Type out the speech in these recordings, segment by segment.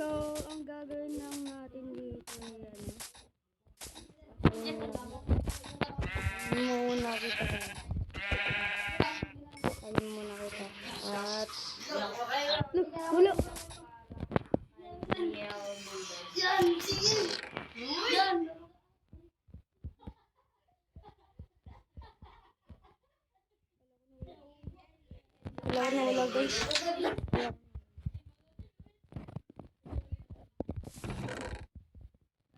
So, ang gagawin lang natin dito ay muna kita guys. Ayun muna kita. At wala. Yan, sige. Yan. Wala na wala guys.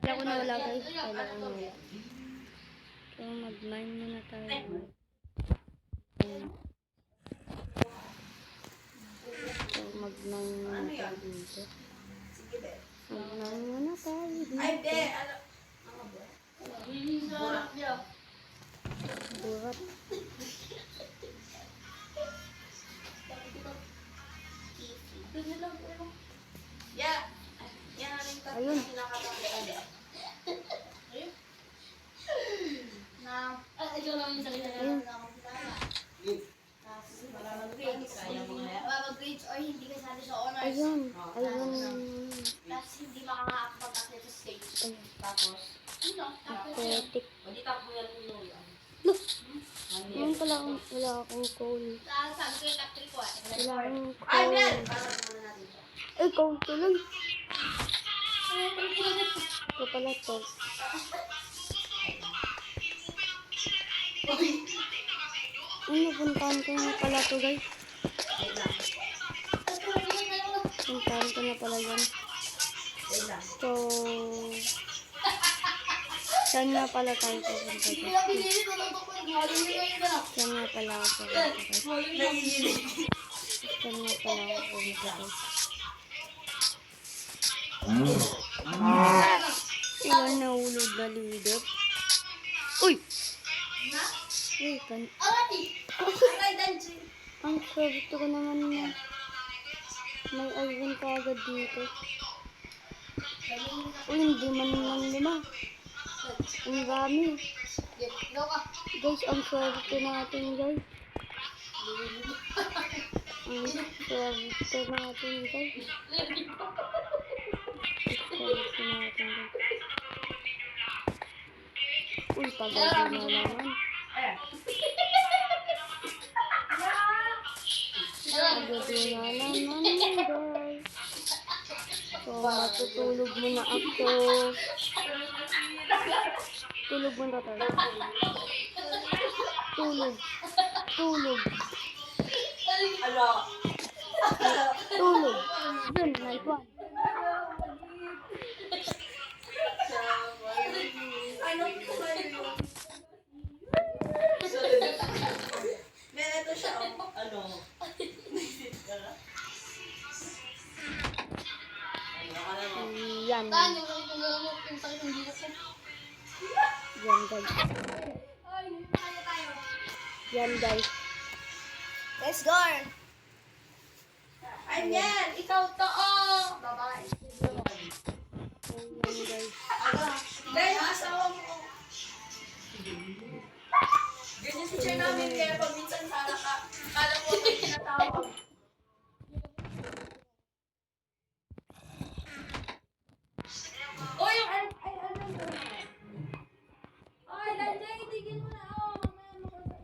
Wala ko na wala guys. Wala ko na wala. So, mag-mine muna tayo. So, mag-mine muna tayo dito. Mag-mine muna tayo dito. Ay, be. Burat niya. Burat. Yeah. Yan ang rin Ayun. Ayun. Na, ikaw lang yung salita Ayun. mag-grades or hindi ka sali sa honors. Ayun. Ayun. Tapos hindi makakapag-athlete sa stage. Ayun. Tapos, Aesthetic. hindi tapos yan yung Look! Ngayon pala wala akong coal. sabi ko yung top 3 ko Wala akong Ay, coal. Ben! Parang muna natin siya. Ay, coal tuloy. Ito pala to. Ay, napuntahan ko na pala to guys. Puntahan ko na pala yan. So, saan nga pala tayo pupunta guys? Saan nga pala ako pupunta guys? Saan nga pala ako pupunta guys? Ilan na ulog na lidot? Uy! Uy, ang swerte ko naman na. May iron ka agad dito. Uy, hindi man lang lima. Ang dami. Guys, ang swerte natin guys. Ang swerte natin guys. Swerte natin guys. Uy, pagod na naman. Pagod na naman guys. So, matutulog muna ako. Tulog muna tayo. Tulog. Tulog. Tulog. Yun, night one. Ito siya, ano? Yan. Yan guys. Yan guys. Let's go! Ay, yan! Ikaw to, oh! Babae. Yan guys. Dahil asawa mo. Ganyan si Chair namin, kaya pag minsan kala mo ako tinatawag. Oy, ay, ano ba? Oy, Lanjay, itigil mo na. Oh, mamaya mo ko sa...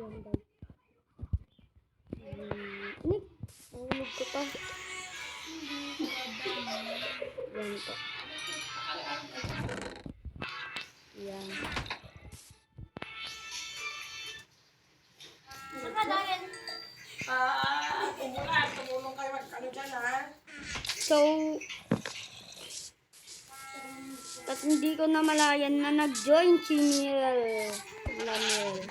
Yan guys. Nip. Nahulog ko pa. Yan po. Yan. Saan ka dahil? Tumulong kayo ano dyan, ha? So, at hindi ko na malayan na nag-join si Miel. Lamel.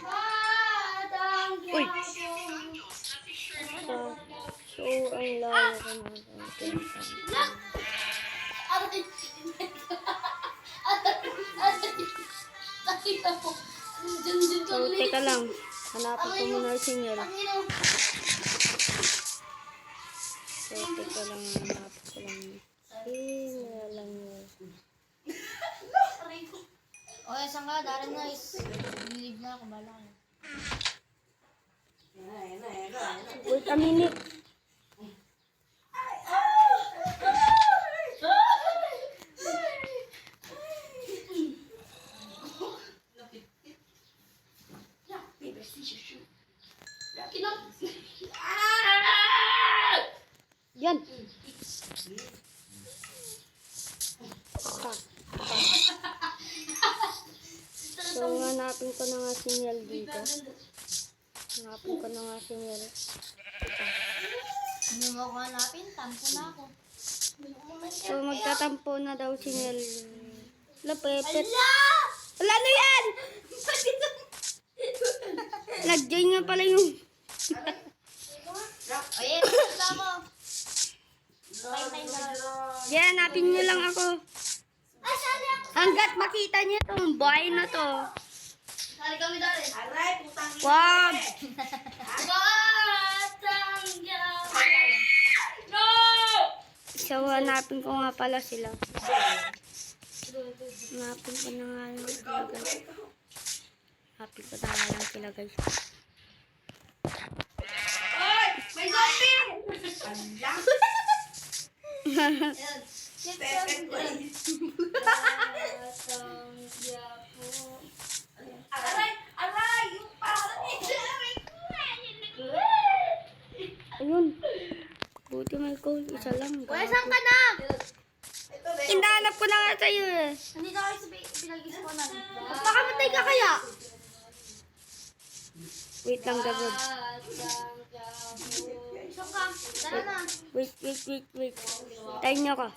Uy! So, ang layo ko na. So, teka lang. Hanapin ko muna si Miel. So, teka lang. Hanapin ko lang. Sinyalan mo. O, saan ka? Darren Nice. Believe na ako. Bala ka. Wait a minute. Yan. So, hanapin ko na nga si Miel dito. Hanapin ko na nga si Miel. Hindi mo ako hanapin. Tampo na ako. So, magtatampo na daw si Miel. Lapepet. Wala na yan! Nag-join nga pala yung... O, yes. Gusto mo. Tay na. Yan, hanapin nyo lang ako. Hanggat makita niyo itong buhay na to. Sali kami, Darren. Aray, putang ina. Wag! No! So, hanapin ko nga pala sila. Hanapin ko na nga lang sila, guys. Hanapin ko na nga lang sila, guys. Oy, may zombie! Alam. Pepet ko eh. Aray, aray, yung parang Ayun. Buti may goal. Isa lang. Uy, saan ka na? ito, be. Hinahanap ko na nga sa'yo eh. Nandito kayo sa pinag-isponan. Pakamatay ka kaya? Wait lang, Gagod. Saan ka? Tara na. Wait. Tayo nyo ko.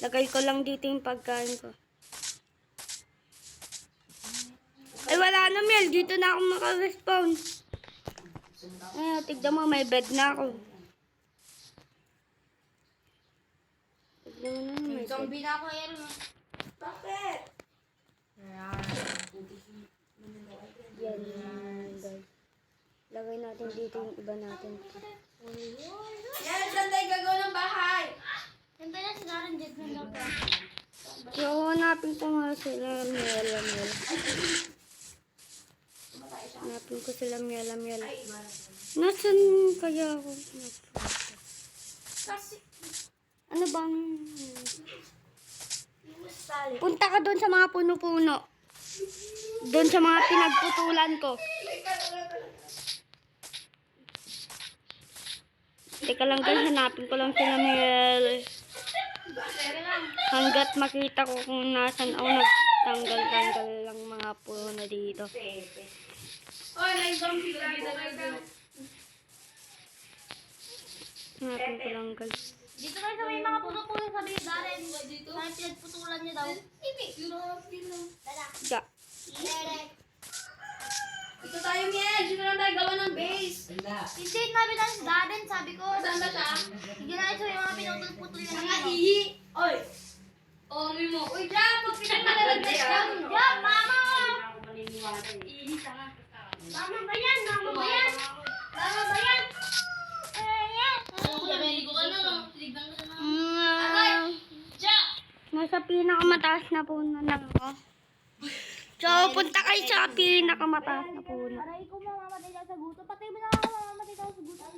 Lagay ko lang dito yung pagkain ko. Ay, wala na, Mel. Dito na ako maka-respawn. Ay, tignan mo, may bed na ako. Tignan mo na, may bed. Zombie na ako ngayon. Bakit? Yan, guys. Lagay natin dito yung iba natin. Yan, saan tayo gagawa ng bahay? Ganda na si Darren Jet na lang. So, hanapin ko nga sila, Mel. Hanapin ko sila, Mel. Nasaan kaya ako? Kasi, Ano bang... Punta ka doon sa mga puno-puno. Doon sa mga pinagputulan ko. Teka lang guys, hanapin ko lang sila, Mel. Hanggat makita ko kung nasan ako, nagtanggal-tanggal lang mga puno dito. Oy, may zombie ka. Hanapin ko lang guys. dito kayo sa may mga puno-puno sabi ni Darren. Dito? Sa pinagputulan niya daw. Hindi. Tara. Ja. Ito tayo, Miel. Dito na tayo gawa ng base. Hindi, nabi na si Darren. Sabi ko. Saan ba siya? Sige na sa may mga pinagputulan niya. Mga ihi. Oy. Oh, Mimo. Uy, Jam. Pag pinagmalalagay ka. Diyan, mama! Ihi ka nga. Mama ba yan? Mama ba yan? Mama ba yan? Narinig ko ka na. Tignan ko na. Nasa pinakamataas na puno lang ako. So, punta kayo sa pinakamataas na puno. Aray ko, mamamatay na ako sa gutom. Patay mo na ako, mamamatay na ako sa gutom.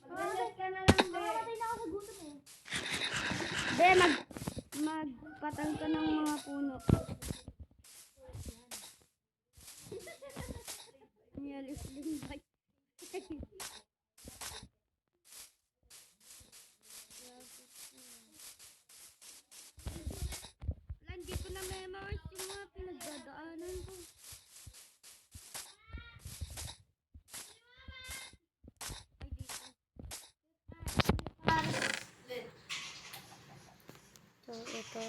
Maglalas ka na lang, be. Mamamatay na ako sa gutom eh. Be, magpatay ka ng mga puno. Niyalis din ba? Wala, hindi ko na memorize yung mga pinagdadaanan ko. Ay, dito. So, ito.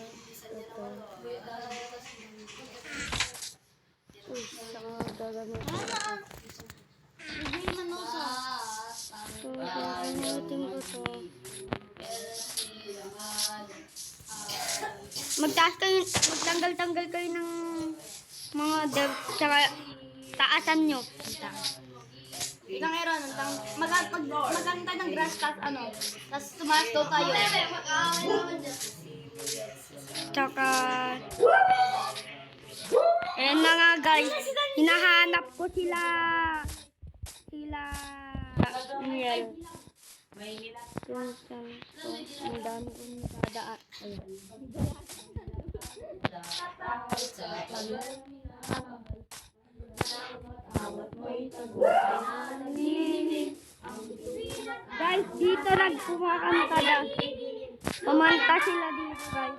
Uy, saka gagamitin ko. Hindi man ako sa... So, gagamitin ko to. Magtanggal-tanggal kayo ng mga dirt, tsaka taasan nyo. Isang eron, maganda ng grass tas ano, tas tumaas daw tayo. Tsaka, ayan na nga guys, hinahanap ko sila Miel. Yung ang dami kong dadaan. Ayan. Guys, dito nagkumakanta na. Kumanta sila dito guys.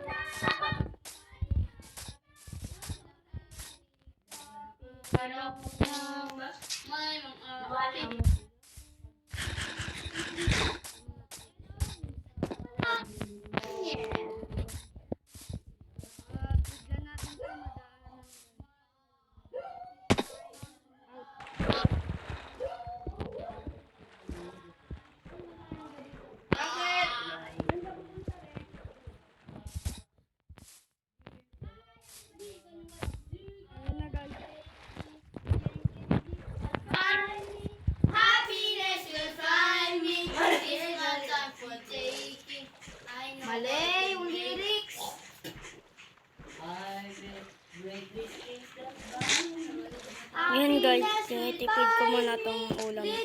Ayan na guys. Happiness will find me. It's not time for taking. Mali yung lyrics. Ayan guys, tinitipid ko muna tong ulam ko.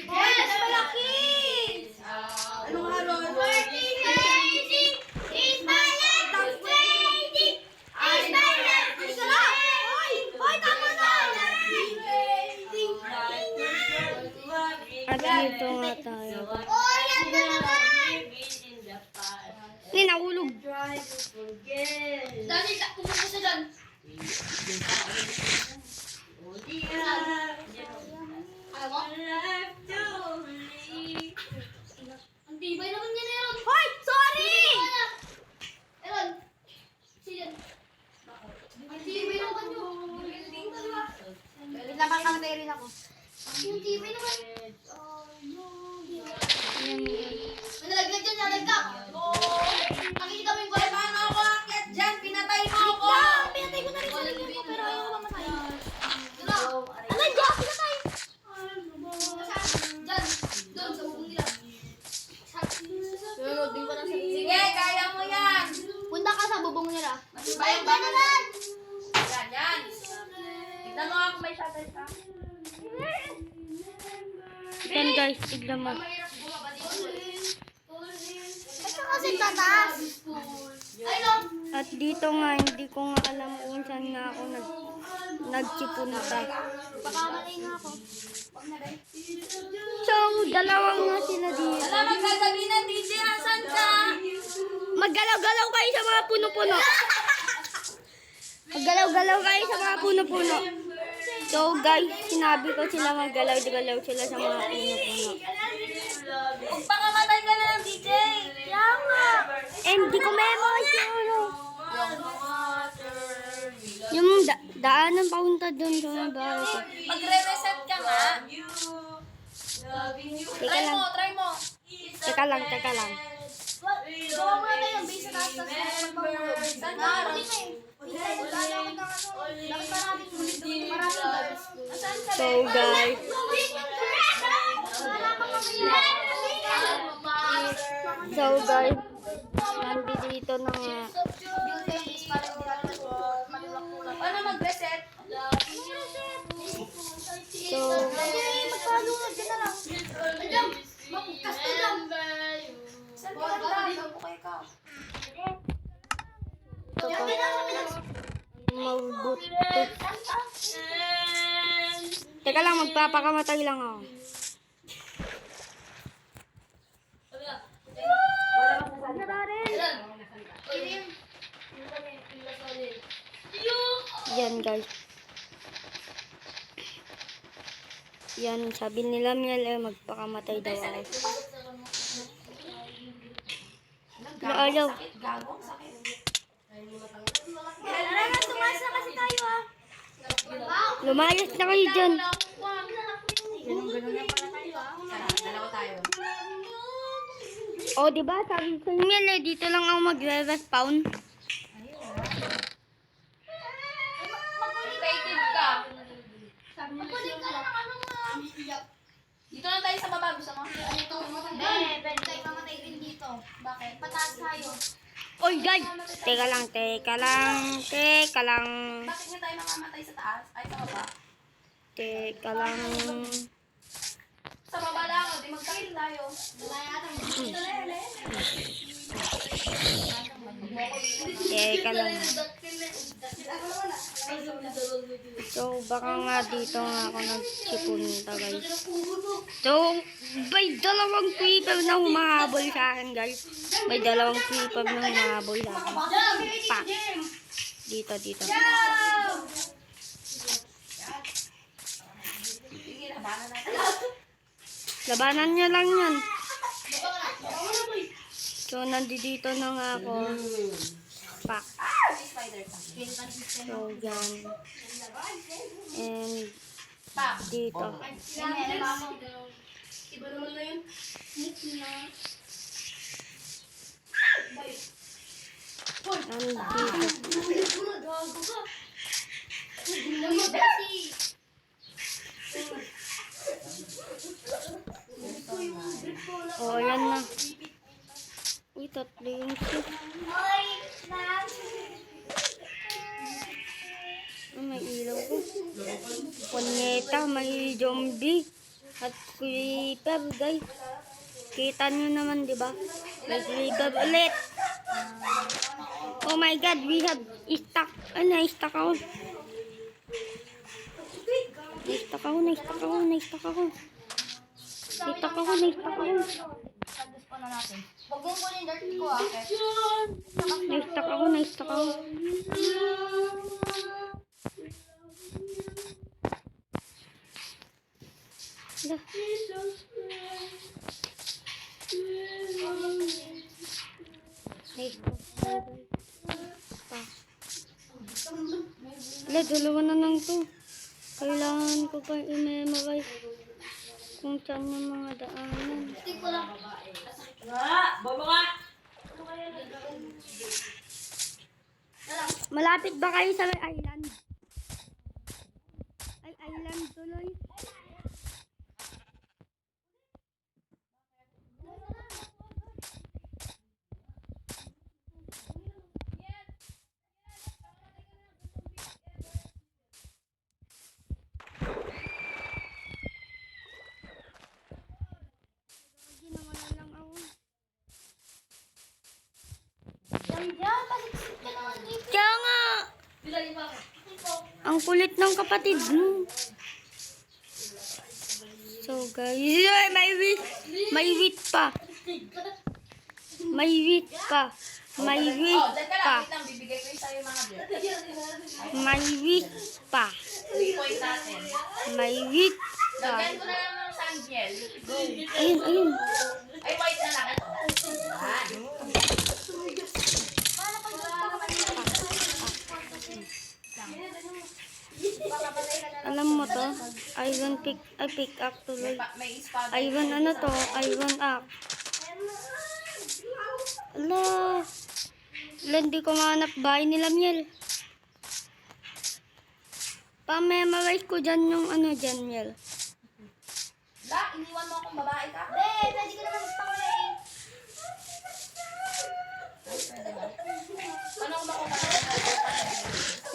Yes, malaki! Anong araw? Working crazy is my life is waiting. Is my life is waiting. Hoy, tama na! At dito nga tayo. Hoy, yan na naman! Hindi, nahulog. Dali, pumunta siya dyan. Alam mo? Ang tibay naman niya, Eron. Hoy! Sorry! Eron. Siyan. Ang tibay naman yun. Wait lang, baka materin ako. Ang tibay naman. May nalaglag dyan, nalaglag. Nakikita mo yung gulay. Paano ako akit dyan? Pinatay mo ako. Pinatay ko na rin sarili ko, pero ayaw ko mamatay. Ano dyan? Pinatay. Dyan. Doon, sa bubong nila. Sige, kaya mo yan. Punta ka sa bubong nila. Bayang ba naman? Yan. Tignan mo ako may shuttle ka. Yan guys, tignan mo. Kasi tataas. Ayun. At dito nga, hindi ko nga alam kung saan nga ako nagsipunta. Baka malay nga ako. So, dalawang nga sila dito. Alam, magsasabi na, DJ, asan ka? Maggalaw-galaw kayo sa mga puno-puno. Maggalaw-galaw kayo sa mga puno-puno. So guys, sinabi ko sila maggalaw-galaw sila sa mga puno-puno. Pakamatay ka na ng DJ. Kaya nga. Eh, hindi ko memorize yung daanan papunta doon sa mga bahay ko. Magre-reset ka nga. Teka lang. Try mo. Teka lang. Gawa mo na yung base na sa magpapulog. Saan ka? So guys, nandito na nga. Ano mag-reset? So, Magpalunod ka na lang. Ajam! Magkas ka dyan. Saan ka lang? Bukay ka. mabuti. Teka lang, magpapakamatay lang ako. Yan guys. Yan, sabi nila Miel magpakamatay daw ako. Pero ayaw. Tumas na kasi tayo ah. Lumayas na kayo dyan. O, diba? Sabi ko Miel dito lang ako magre-respawn. Creative ka. Makulit ka lang ano nga. Dito lang tayo sa baba. Gusto mo? Dito. Hindi, pwede tayo mamatay rin dito. Bakit? Pataas tayo. Oy, guys! Teka lang. Bakit nga tayo mamamatay sa taas? Ay, sa baba. Teka lang. Sa baba lang. O, di magkakil tayo. Dito lang. Teka lang. So, baka nga dito nga ako nagsipunta, guys. So, may dalawang creeper na humahabol sa akin, guys. May dalawang creeper na humahabol sa akin. Pa. Dito. Sige, labanan natin. Labanan niya lang yan. So, nandito na nga ako. Pak. May spider pa. So, yan. And, Pa. dito. Iba naman na yun. Nandito. Gago ka. Oh, yan na. Uy, tatlo yung shoot. Oh, may ilaw ko. Punyeta, may zombie. At creeper, guys. Kita nyo naman, di ba? May creeper ulit. Oh my God, we have stuck. Ay, na-stuck ako. Na-stuck ako. Huwag mong kunin dirt ko, ah. Na-stuck ako. Hala. Hala, dalawa na lang to. Kailangan ko pa i-memorize kung saan yung mga daanan. Malapit ba kayo sa island? Ay, island tuloy. Ginawa lang ako. Kaya nga, ang kulit ng kapatid mo. So guys, ay, may wheat pa. Oh, dyan ka lang. Wait lang, bibigay ko yung sa'yo mga dirt. May wheat pa. 3 point natin. May wheat pa. Lagyan ko na lang ng sandgel. Go. Ayun. Ay, white na lang ito. Alam mo to? Iron pick up tuloy. May espada. Iron ano to? Iron up. Ala. Hindi ko mahanap bahay nila, Miel. Pa-memorize ko dyan yung ano dyan, Miel. La, iniwan mo akong babae ka? Pwede ka naman magpakulay. Pwede ba? Paano ko makuha?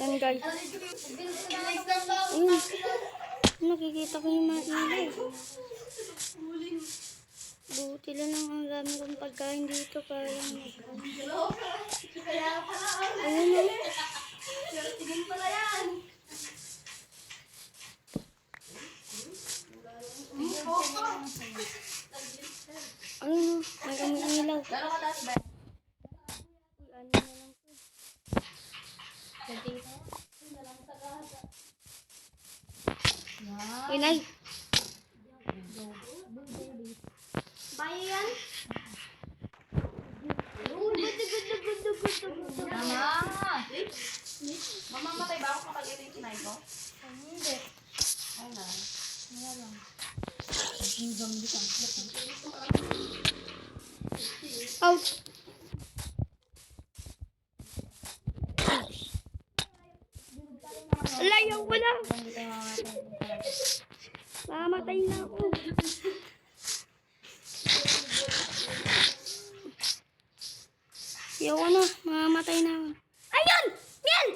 Yan, guys. Ayun. Nakikita ko yung mga ilaw. Buti lang ang dami kong pagkain dito. Ayun. Tingin pala yan. Ayun, may umiilaw. Gano'n ka taas ba? Uy, ano na lang to. Uy, Nay. Bayo yan? Mama! Mamamatay ba ako kapag ito yung kinay ko? Hindi. Ay na. Ouch. Layaw ko lang. Mamatay na ako. Ayoko na. Mamatay na ako. Ayun! Miel!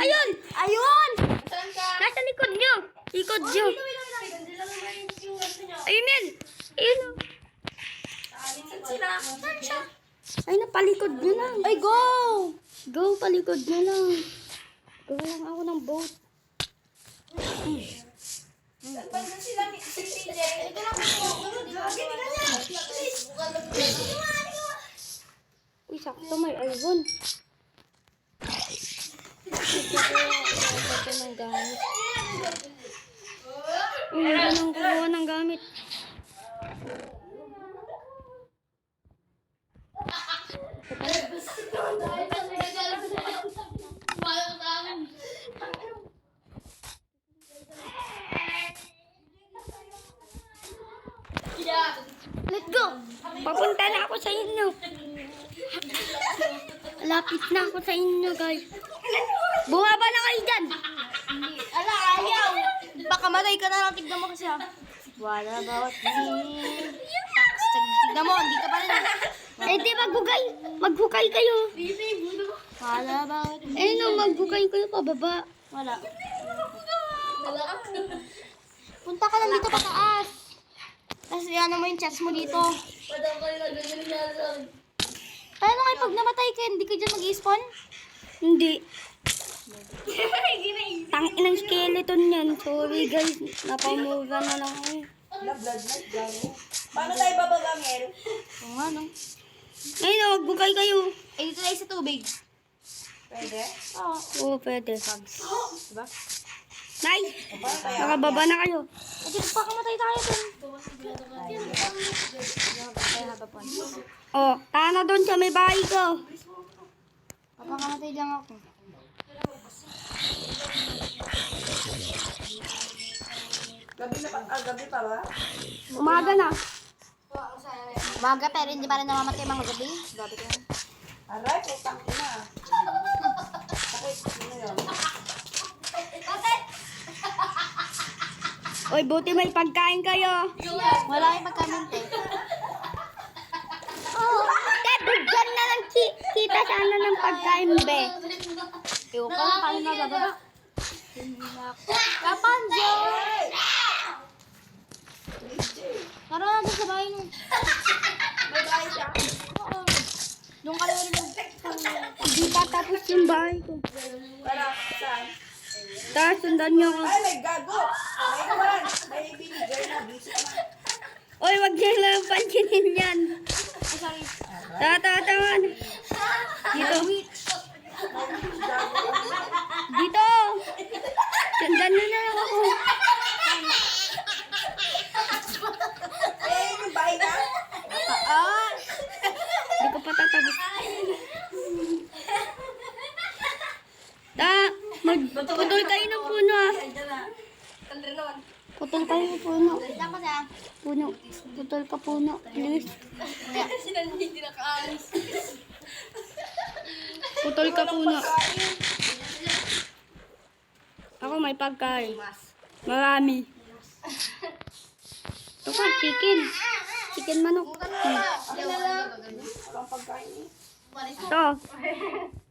Ayun! Ayun! Saan ka? Nasa likod nyo. Likod nyo. Ayun, Miel. Ayun o. Saan sila? Saan siya? Ay, napalikod nyo lang. Ay, go! Go, palikod nyo lang. Gawa lang ako ng boat. Saan sila? Si TJ. Ito lang Uy, sakto may iPhone. Ito ng gamit. Hindi nang kukuha ng gamit. Let's go! Papunta na ako sa inyo. Lapit na ako sa inyo, guys. Bumaba na kayo dyan. Ala, ayaw! Baka matay ka na lang. Tignan mo kasi ha. Wala bawat tignan mo, hindi ka pa rin. Eh, di maghukay. Maghukay kayo. Wala bawat Eh, no, maghukay kayo pababa. Wala. Punta ka lang dito pataas. Tapos ano mo yung chest mo dito. Paano kayo pag namatay ka, hindi ka dyan mag-i-spawn? Hindi. Tangin ng skeleton yan. Sorry, guys. Napamura na lang ako. Paano tayo bababa, Mel? Oo nga, no? Ayun, no, maghukay kayo. Eh, dito tayo sa tubig. Pwede? Oo. Oo, pwede. Diba? Nice! Nakababa na kayo. Eh, dito pa kamatay tayo dun. Kaya habapon. Oh, tana doon sa may bahay ko. Papakamatay lang ako. Gabi pa ba? Umaga na. Umaga pero hindi pa rin namamatay mga gabi. Gabi ka. Aray, putang ina. Bakit? Ano yun? Oy, buti may pagkain kayo. Wala kayong pagkaminte. Bigyan na lang kita sana ng pagkain, be. Ewan ka lang, paano nabababa? Rapunzel! Tara na doon sa bahay mo. May bahay siya? Oo. Doon ka lang rin. Hindi pa tapos yung bahay ko. Para, saan? Tapos sundan niyo ako. Ay, may gago! May kuwan! May binigay na. Busy ka na. Oy, wag niyo lang pansinin yan. Ay, sorry. Tatatawan. Dito. Dito. Sundan na lang ako. Eh, yung bahay na? Ah! Hindi ko pa tatapos. Putol kayo ng puno ah. Putol kayo ng puno. Lang kasi ah. Puno. Putol ka puno. Please. Putol ka puno. Ako may pagkain. Marami. Ito ka, chicken. Chicken manok. Walang pagkain eh. Ito.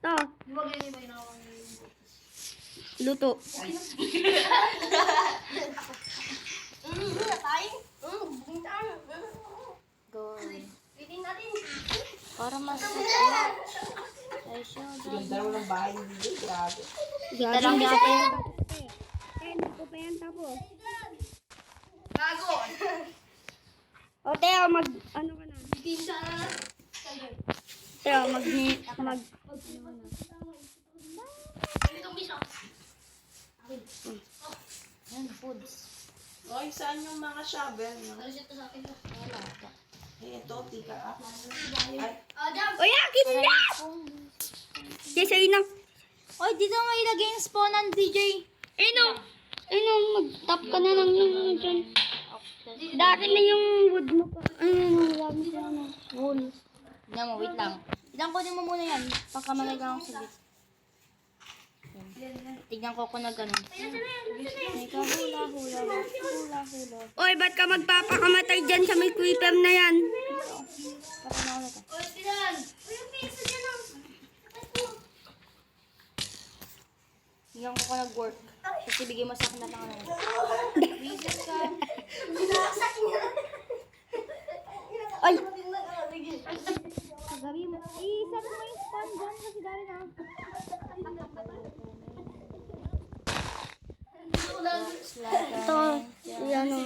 Ito. Luto. Go. Para mas... Ay, siya. Ganda raw ng bahay hindi. Grabe. Grabe lang hindi yan. ko pa yan. Hindi ko pa yan tapos. Gago! O, Teo, ano ka na? Teo, Yan, foods. Oy, saan yung mga shovel? Ano siya to sa akin? Wala. Eh, ito, tika up. Ay, Uy, akin na! Yes, ayun na. Oy, dito mo ilagay yung spawnan, DJ. Mag-tap ka na lang yung dyan. Dati na yung wood mo pa. Wala mo siya na. Wool. Tignan mo, wait lang. Ilang kunin mo muna yan. Pagkamalagay ako sa bit. Tignan ko kung nag-ano. Teka, hula. Oy, ba't ka magpapakamatay dyan sa may quipem na yan? Parang ako na to. Oy, Tinan! Uy, yung piso dyan ang... Tignan ko kung nag-work. Kasi bigay mo sa akin na lang ano. Visit ka. Ay! Sabi mo, i-set mo yung spawn dyan kasi dali na. Ito, yan o.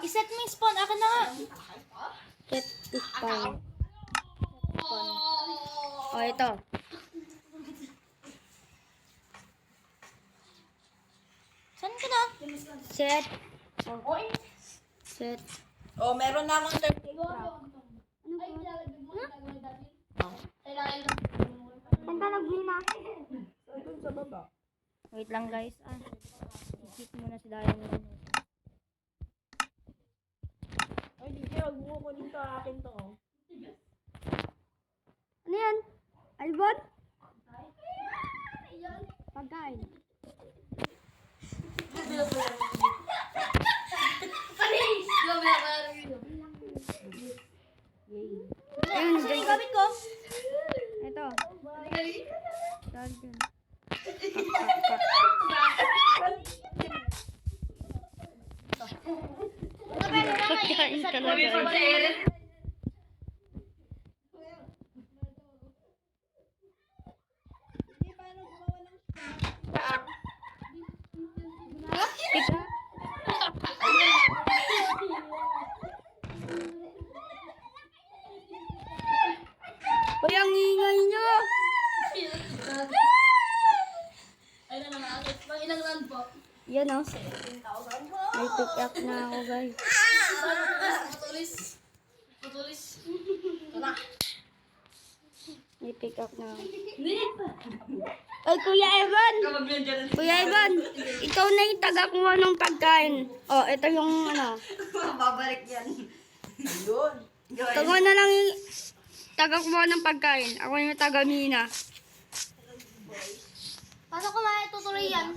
I-set mo yung spawn. Akin na nga. Set this time. O, ito. Saan ka na? Set. Set. Oh, meron na akong 30. Ay, lalagyan mo ang gagawin dati. Kailangan lang. Saan ka naghina? Doon sa baba. Wait lang guys. I-hit muna si Dayan ng ano. Ay, DJ, wag mo kunin to. Akin to. Oh. Ano yan? Albon? Pagkain. Panis! Grabe na parang yun. Ayun, Saan yung gamit ko? ito. Galing. Dahil dyan. Pagkain talaga. Uy, ang ingay nyo! Ay, na naman. Pang ilang round po? Yan o. May pick up na ako, guys. Matulis. Matulis. May pick up na ako. Ay, Kuya Evan! Kuya Evan, ikaw na yung taga-kuha ng pagkain. Oh, ito yung ano. Babalik yan. Yun. Ikaw na lang yung taga-kuha ng pagkain. Ako yung taga-mina. Paano ko maitutuloy yan?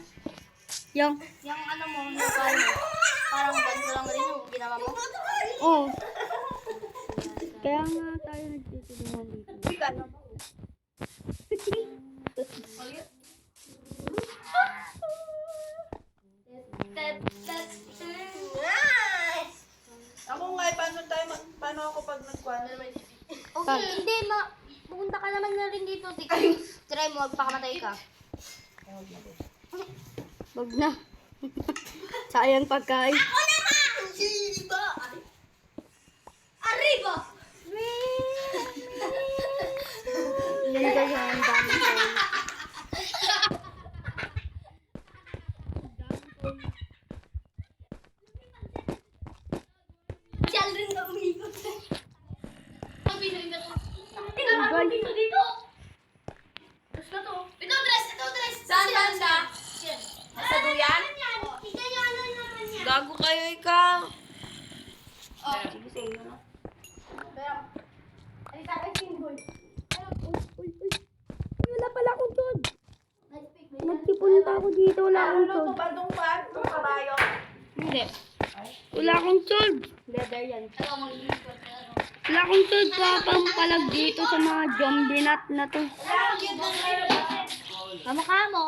Yung, Yung ano mo, yung parang ganito lang rin yung ginawa mo. oh. Kaya nga tayo nagtutulungan dito. Ako nga, paano ako pag nagkwan? Okay, hindi. Pupunta ka naman na rin dito. Try mo, magpakamatay ka. Wag na. Sayang pagkain. Arriba! Yan guys, ang dami ko. Diyan rin na umikot. Sabi na rin na to. Tingnan mo dito dito. Dress na to. Ito dress. Saan banda? Sa duyan? Tingnan niyo ano naman yan. Gago kayo ikaw. Wala pala akong tod. Nagtipunta ako dito. Wala akong Ano tod. to? Baldong pan? Itong kabayo? Hindi. Wala akong tod. Leather yan. Ito mag-iikot. Wala akong tod. Papampalag dito sa mga zombie nut na to. Kamukha mo.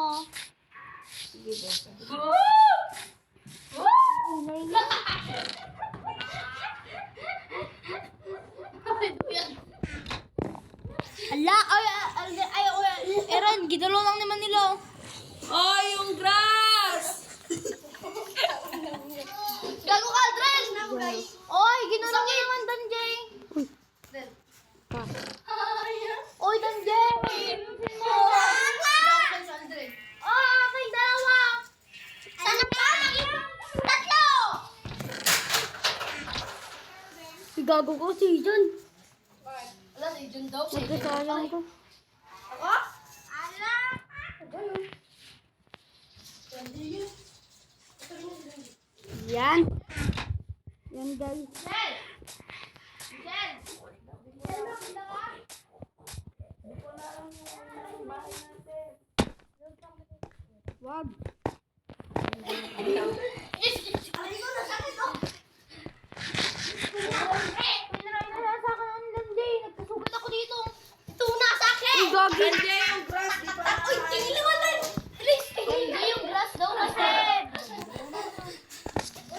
Ala, Aaron, ginulo lang naman nila. Oh, yung grass! Gago ka, dress! Oy, ginulo lang naman, Danjay. Oy, Danjay. Aking dalawa. Sana pa? Tatlo! Gago ko si John. Wala, si Jun daw. Magkasayang ko. Yan. Yan guys. Wag. Aray ko, nasakit oh. Pinaray na sa akin ang landi. Nagkasugat ako dito. Ito na sa akin. Uy, gagi. Hindi yung grass, di ba? Uy, tiniliwanan. Hindi yung grass daw kasi.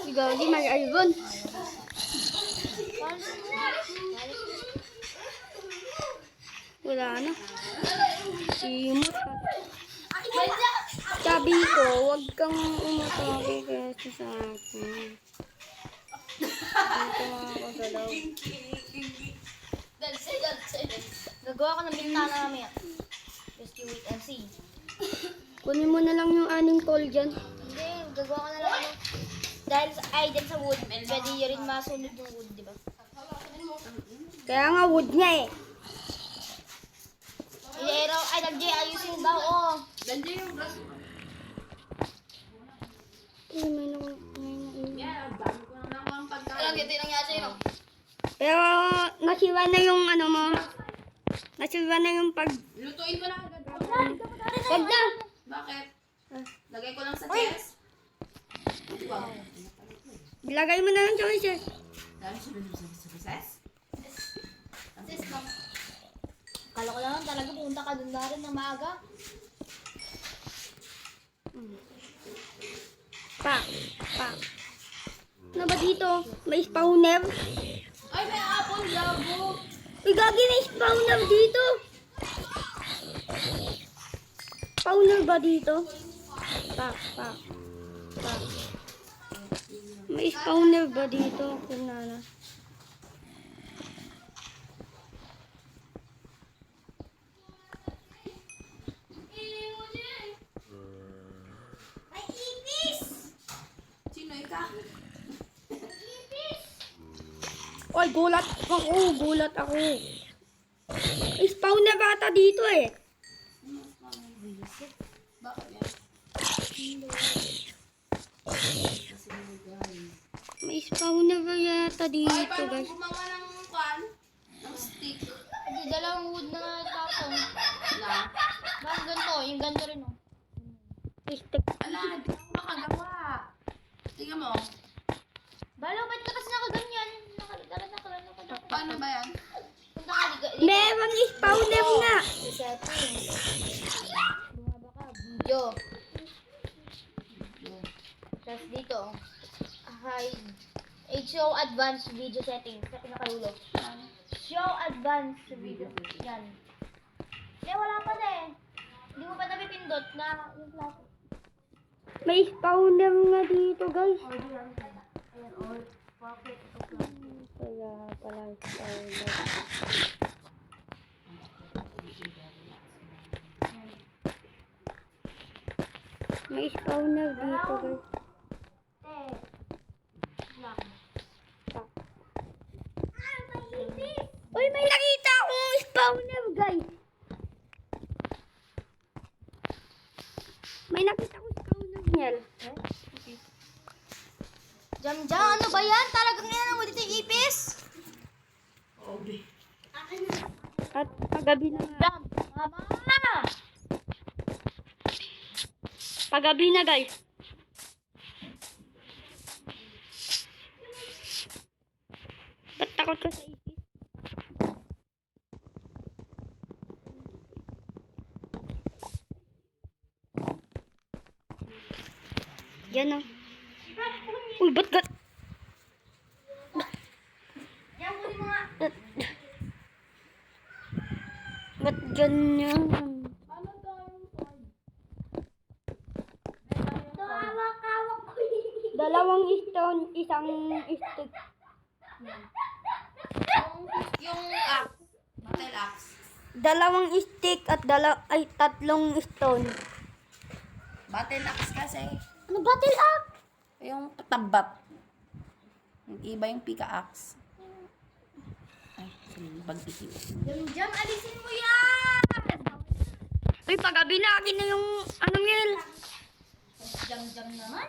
Uy, gagi. Mag-algon. Wala na. Simot ka. Sabi ko, huwag kang umatake kasi sa akin. Dito nga ako sa daw. Gagawa ko ng bintana mamaya. Just you wait and see. Kunin mo na lang yung aning tol dyan. Hindi, gagawa ko na lang ano. Dahil dyan sa wood, pwede yun rin masunod yung wood, di ba? Kaya nga wood nga eh. Ilero, nag-J, ayusin ba? Oo. Nandiyan yung grass. Ay, may naku- Yeah, dami ko na naman Alam, pagkain. ganito yung nangyari sa'yo, no? Pero nasiwa na yung ano mo. Nasiwa na yung pag... Lutuin ko na agad. Wag na! Bakit? Lagay ko lang sa chest. Wow. Ilagay mo na lang sa isa. Dami sa buses. Sis, ma'am. Kala ko lang talaga pumunta ka doon na rin ng maaga. Pa. Ano ba dito? May spawner? Ay, may apple, labo. Uy, gagi, may spawner dito. Spawner ba dito? Pa. May spawner ba dito? Kunana. Sino ikaw? Oy, gulat ako. May spawner ata dito eh. Bakit yan? May spawner ba yata Ay, dito, paano guys? gumawa ng kwan? Ng stick. Hindi, dalawang wood na tapon. Na. Bakit ganito? Yung ganito rin, oh. Ala, di ako makagawa. Tingnan mo. Balo, ba't ka kasi nakaganyan? Nakalala ko na. Paano ba yan? Punta ka, Meron spawner nga. sa settings. Bumaba ka, video. Tapos dito, hide. Show advanced video settings sa pinakalulo. Show advanced video. Yan. Eh, wala pa na eh. Hindi mo pa napipindot na yung klase. May spawner nga dito, guys. Ayan, all. Bakit? Kaya pala spawner. May spawner dito, guys. Uy, may nakita akong spawner, guys. May nakita akong spawner, Niel. Jam, ano ba yan? Talagang yan mo dito yung ipis? Obi. At paggabi na nga. Jam, mama! Paggabi na, guys. Ba't takot ka sa ipis? Yan o. Uy, ba't gat... Yan, huli mo nga. Ba't ganyan? Hawak-hawak ko Dalawang stone, isang stick. Yung axe. Metal axe. Dalawang stick at tatlong stone. Battle axe kasi. Ano battle up? Yung tabat. Yung iba yung pika-axe. Ay, pag-isip. Jam, alisin mo yan! Uy, paggabi na akin na yung ano Mel. Jam naman.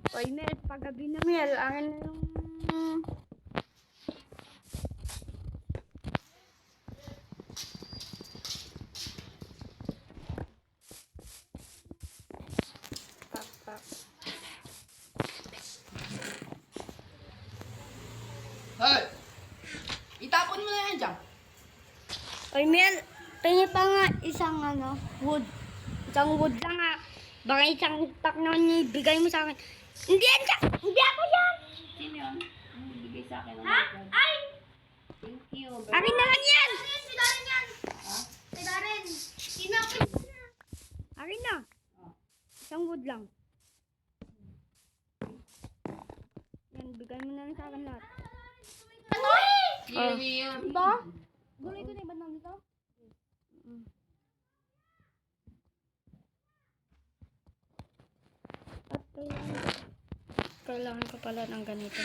Uy, Mel, paggabi na Mel. Akin na yung... Oy, Mel, tingin pa nga isang wood. Isang wood lang nga. Baka isang tak naman ibigay mo sa akin. Hindi yan siya! Hindi ako yan! Sino yun? Ang bigay sa akin ng Ha? iPad. Ay! Thank you. Akin na lang yan! Si Darren yan! Si Darren! Inapit na! Akin na. Isang wood lang. Yan, bigay mo na lang sa akin lahat. Ano? Yun. Ito? Gulay ko na iba nang dito? At kailangan ko pala ng ganito.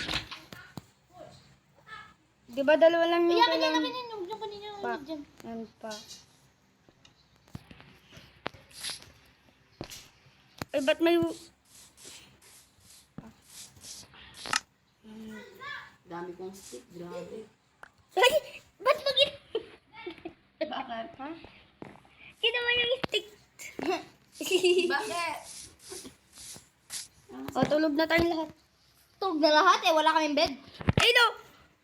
Di ba dalawa lang yung kailangan? Yung kanina. Pa. Yan pa. Ay, ba't may... Dami kong stick. Grabe. Ay, ba't magin... Bakit? Ha? Ginawa yung stick. Bakit? O, tulog na tayong lahat. Tulog na lahat eh. Wala kaming bed. Ay, no!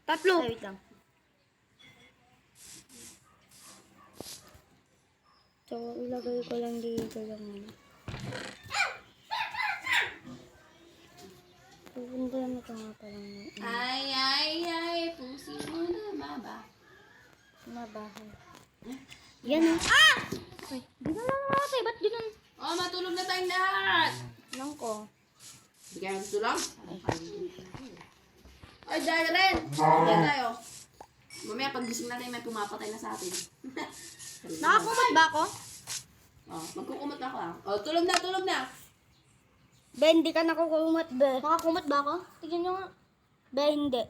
Tatlo. Ay, wait lang. So, ilagay ko lang dito yung Pupunta na ito nga palang Ay, pusi mo na, baba. mabahay. Yan o. Ah! Ay, gano'n lang natin. Ba't gano'n? Oh, matulog na tayong lahat. Nang ko. Bigyan ng tulog. Ay, Darren. Bigyan tayo. Mamaya pag gising natin, may pumapatay na sa atin. Nakakumot ba ako? Oh, magkukumot ako ah. Oh, tulog na, tulog na. Be, hindi ka nakukumot, be. Nakakumot ba ako? Tingnan nyo nga. Be, hindi.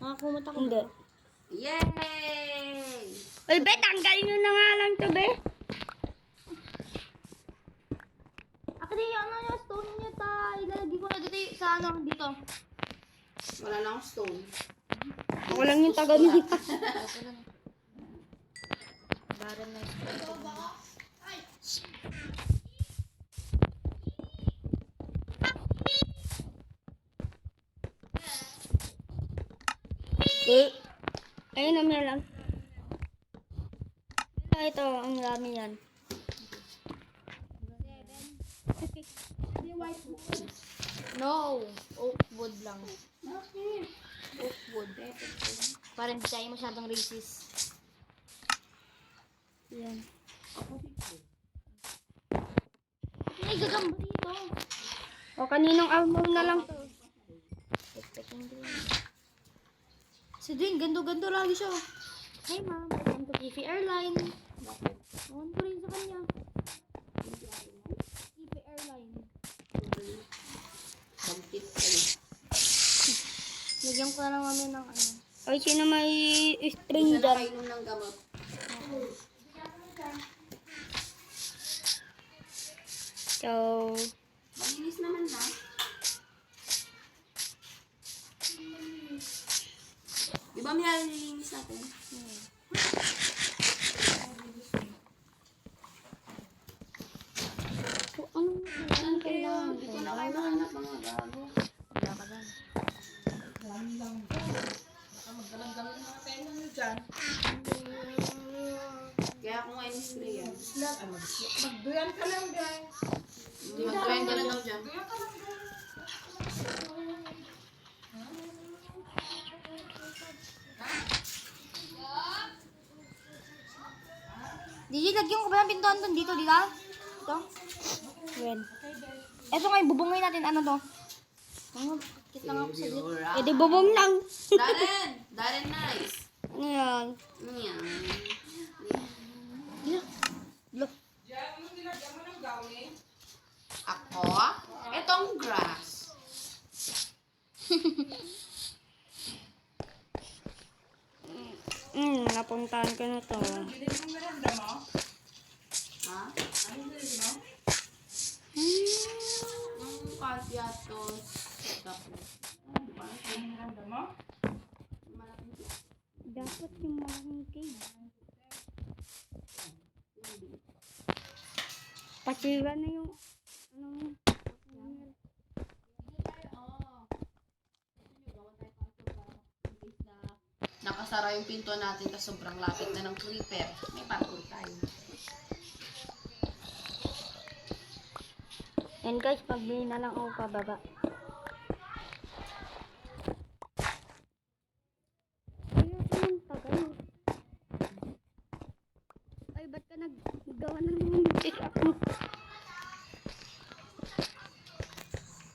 Nakakumot ako. Hindi. Yay! Uy, be, tanggalin nyo na nga lang to, be. Ako din yung stone niya ilalagay ko na dito sa dito. Wala lang akong stone. Ako lang yung taga nila. Darren na Eh, ayun na meron lang. Ito, ang rami yan. No, oak wood lang. Oak wood. Para hindi tayo masyadong racist. Yan. Ay, gagamba dito. O, kaninong album na lang to. Si Dwayne, gando-gando lagi siya. Hey ma'am, welcome to TV Airline. Ewan ko rin sa kanya. TV Airline. Bagtit kayo. Lagyan ko na lang kami ng Ay, sino may string Gusto na dyan? kainom ng gamot. So, Malinis naman na. Di ba may nalilinis natin? ano kailangan? Dito na kayo mahanap mga gago. Wala ka lang. Kaya ako nga in-spray yan. Magduyan ka lang, guys. Mag-try ka na daw dyan. DJ, lagyan ko ba ng pintuan doon dito, di ba? Ito. When? Ito nga, ibubungay natin. Ano to? Kita nga ako sa dito. Eh, di bubong lang. Darren! Darren, nice. Ano yan? Yan. Look. Ako? Itong grass. Napuntahan ko na to. Ha? Yung kasyatos. Tapos. Ano ba? Dapat yung malaking cave. Pasira na yung nakasara yung pinto natin kasi sobrang lapit na ng creeper. May parkour tayo. Yan guys, magbili na lang ako pababa. Ayun, ang tagal. Ay, ba't ka naggawa ng music ako?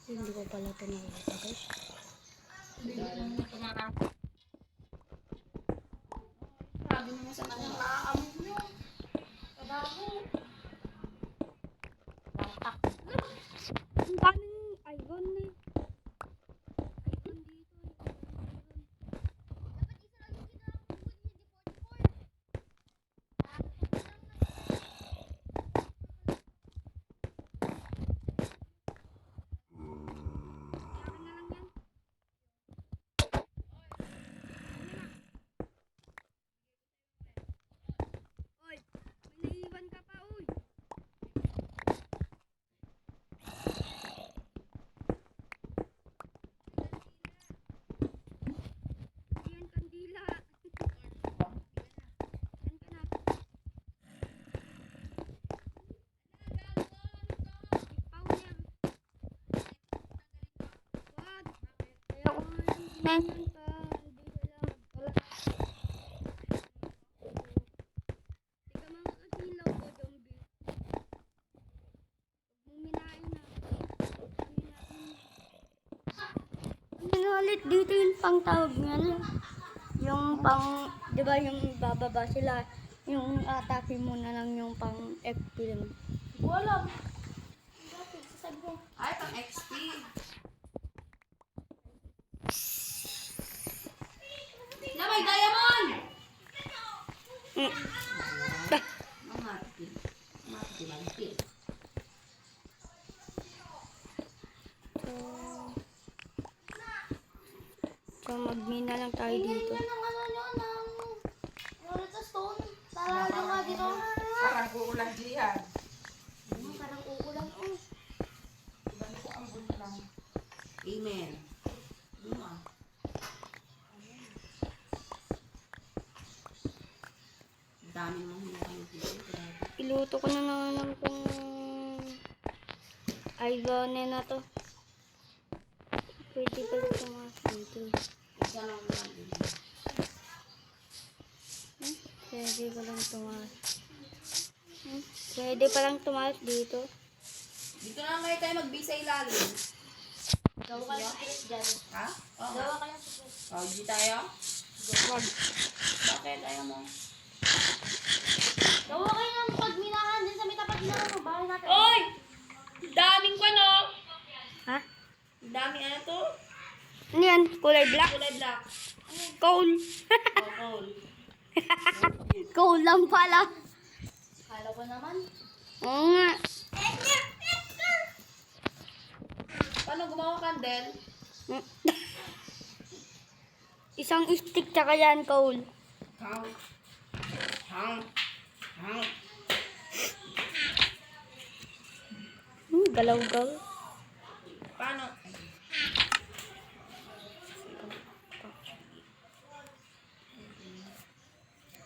Hindi ko pala ito nakita guys. Sabi mo sa nakakaamoy nyo. Kabaho. Ang daming iron eh. Iron dito. Oy, may naiwan ka pa, uy. Ayan, kandila. Ayan ka na. Ipaw niya. Wag. Kaya ko nga yung ka. Hindi sila magpala. Tika mga kasilaw ko, zombie. Huwag mong minain na. Ano ulit dito yung pang tawag niya lang. Yung pang, di ba yung bababa sila, yung atake mo na lang yung pang FP lang. Wala. Bakit? Sasabi ko. Ay, pang XP. Na may diamond! Mm. Mamati. Mamati mantil. So magmina lang tayo dito. Yan ang ano nyo, ng Loretta Stone. Tara nyo nga dito. Parang uulan diyan. Parang uulan. Oh. Amen. Luma. Dami mong hinukay yung dito. Iluto ko na naman kung iron na to. Pwede pa rin tumas dito. Isa lang natin. Pwede pa lang tumas. Pwede pa lang tumas dito. Dito na may tayo magbisa ilalim. Gawa ka lang secret dyan. Ha? Oo. Gawa ka lang secret. Oh, di tayo? Wag. Bakit? Ayaw mo. Gawa kayo ng pagminahan din sa may tapat na ano, bahay natin. Oy! Daming ano? Ha? Daming ano to? Ano yan? Kulay black? Kulay black. Coal. Oh, coal. Coal lang pala. Kala ko naman. Oo nga. Paano gumawa candle? Isang stick tsaka yan, coal. Hang. Hang. Hang. Galaw-gaw. Paano?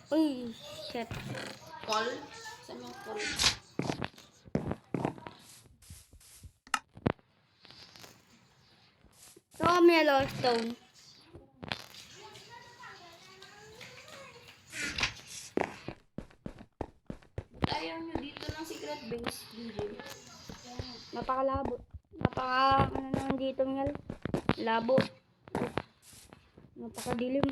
Uy, shit. Coal? Saan yung coal? So, may stone. Ayaw nyo dito ng secret base, DJ. Napakalabo. Ano naman dito ng labo. Napakadilim.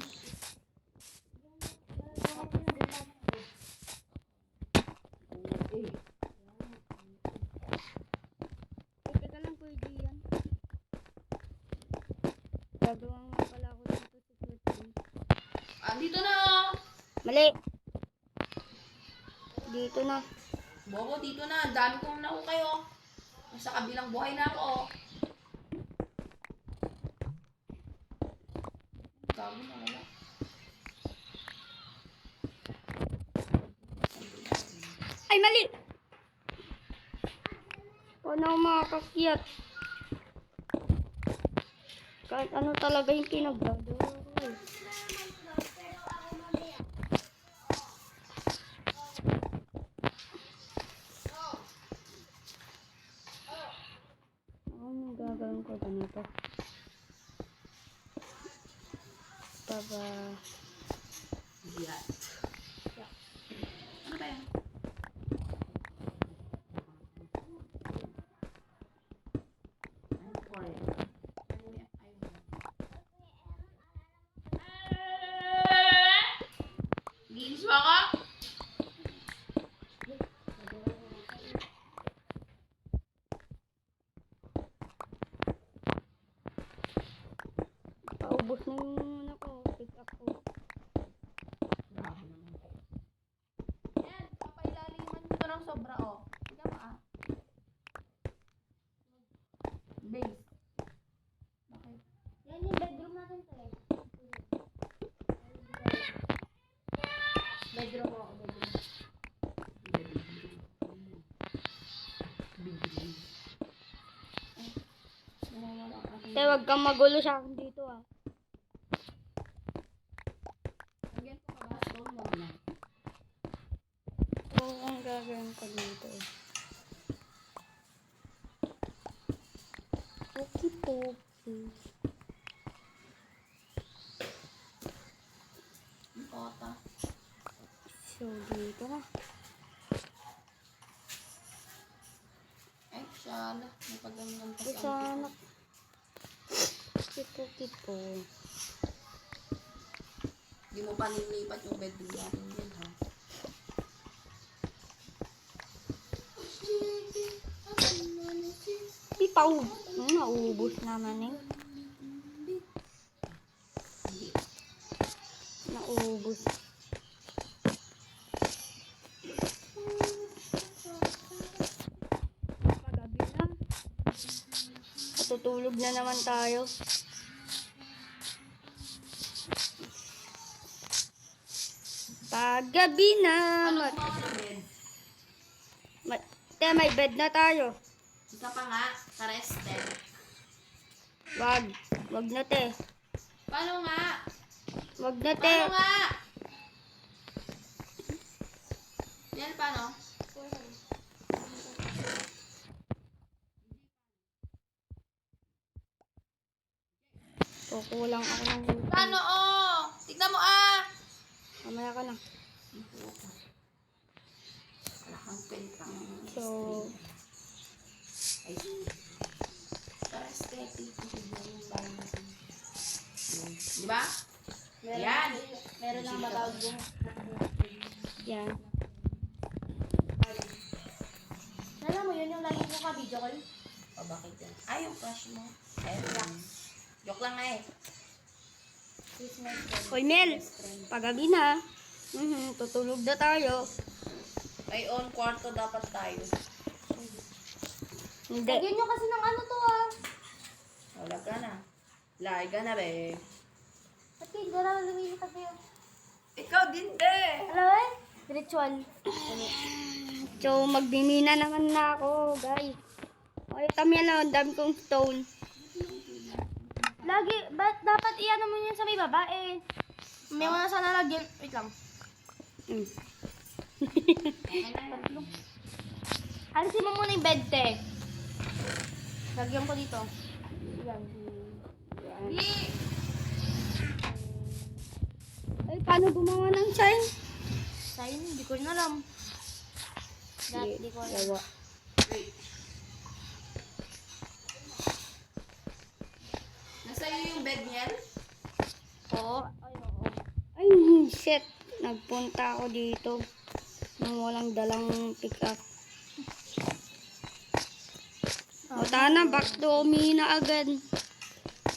Teka lang, pwede yan. Gagawa nga pala ako dito sa secret. Andito na oh! Mali. Dito na. Bobo, dito na. Ang dami kong naukay oh. Sa kabilang buhay na ako oh. Gago na wala. Ay, mali! Ikaw na ako makakakyat. Kahit ano talaga yung pinagdadawal. ganito. Baba. Yan. Ano ba yan? Ano po yan? Ginis mo ako? Paubos na yung ako. Pick up ko. Grabe naman. Yan, papailaliman ko to ng sobra, oh. Tingnan mo, ah. Base. Bakit? Yan yung bedroom natin to eh. Bedroom mo. Bedroom. Te, wag kang magulo sa akin dito ah. Lagyan ko ba? Stone wag na. Oo, ang gagawin ko dito. Poki poki. Ang kota. So, dito na. Ay, shala. May pagganyan pa Isa na. Kipo. Hindi mo pa nilipat yung bedroom natin yan, ha? Di pa naubos naman eh. Naubos. Pagabi na. Matutulog na naman tayo. Paggabi na. Te, may bed na tayo. Isa pa nga, ka-rested. Wag na te. Paano nga? Wag na te. Paano nga? Yan, paano? Kukulang ako ng hutang. Paano, oh? Tignan mo, ah! Mamaya ka na. Wala kang pentang. So, Ay, ka-rested. Di ba? Yan. Meron lang matawag yung yan. alam mo yun yung lagi ko ka-video call? O, bakit yan? Ay, yung crush mo. Ay, relax. Joke lang nga eh. He's my friend. Hoy Mel, pagabi na. Tutulog na tayo. Ay, on kwarto dapat tayo. Hindi. Lagyan nyo kasi ng ano to ah. Wala ka na. Lagi ka na, be. Ba't kayo gara lumilipat kayo? Ikaw din, be. Alam mo eh? Ritual. So, magdinina naman na ako, guys. Okay, kami lang, ang dami kong stone. Lagi, dapat iyan mo yun sa may babae. May mga sana lagyan. Wait lang. Mm. Alisin mo muna yung bed, te. Lagyan ko dito. Yan. Ay, paano gumawa ng sign? Sign, hindi ko na alam. Di ko alam. Gawa. Wait. Nasa iyo yung bed niyan? Oo. Ay, oo. Ay, shit. Nagpunta ako dito. Nang walang dalang pick-up. O, tana, back to Mina agad.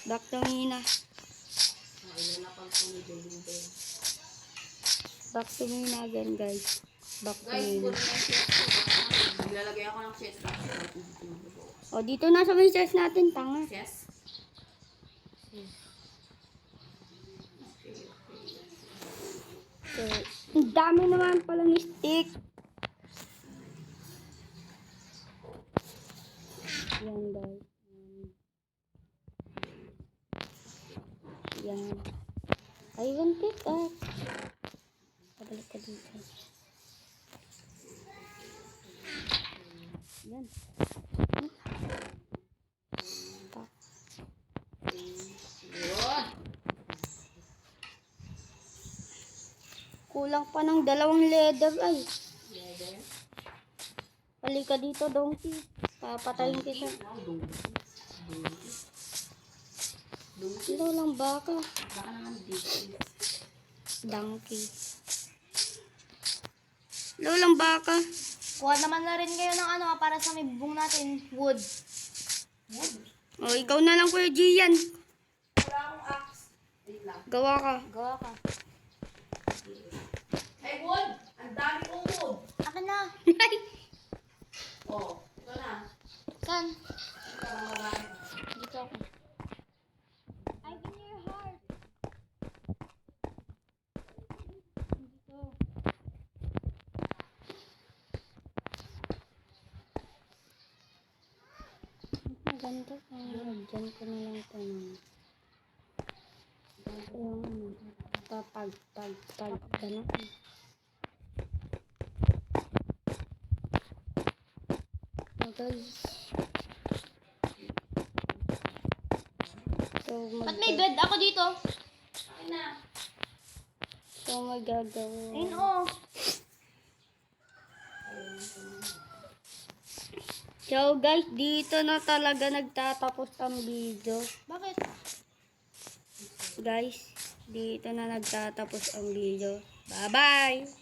Back to Mina. Ilalapag ko ni Jolene Ben. Back to Mina again, guys. Back to Guys, Mina. kunin na yung chest ko. Naglalagay ako ng chest box. O, dito na sa may chest natin, tanga. Chest? So, ang dami naman palang stick. Yan, guys. Yan. I want pick up. Pabalik ka dito. Yan. Tak. Kulang pa ng 2 leather ay. Halika dito, donkey. Papatayin kita. Ito lang baka. Donkey. Ito lang baka. Kuha naman na rin kayo ng ano para sa may bubong natin. Wood. O, ikaw na lang, Kuya Gian. Wala akong axe. Wait lang. Gawa ka. Gawa ka. Ay, wood! Ang dami kong wood. Akin na. Oh, ito na. Saan? Ito na marami. Dito ako. I can hear your heart. Dito. Ang ganda. Diyan ko na lang ito. Ito yung tag. Ganun. So guys. Ba't may bed ako dito? Ay na. So may gagawin. Ayun oh. So guys, dito na talaga nagtatapos ang video. Bakit? Guys, dito na nagtatapos ang video. Bye-bye!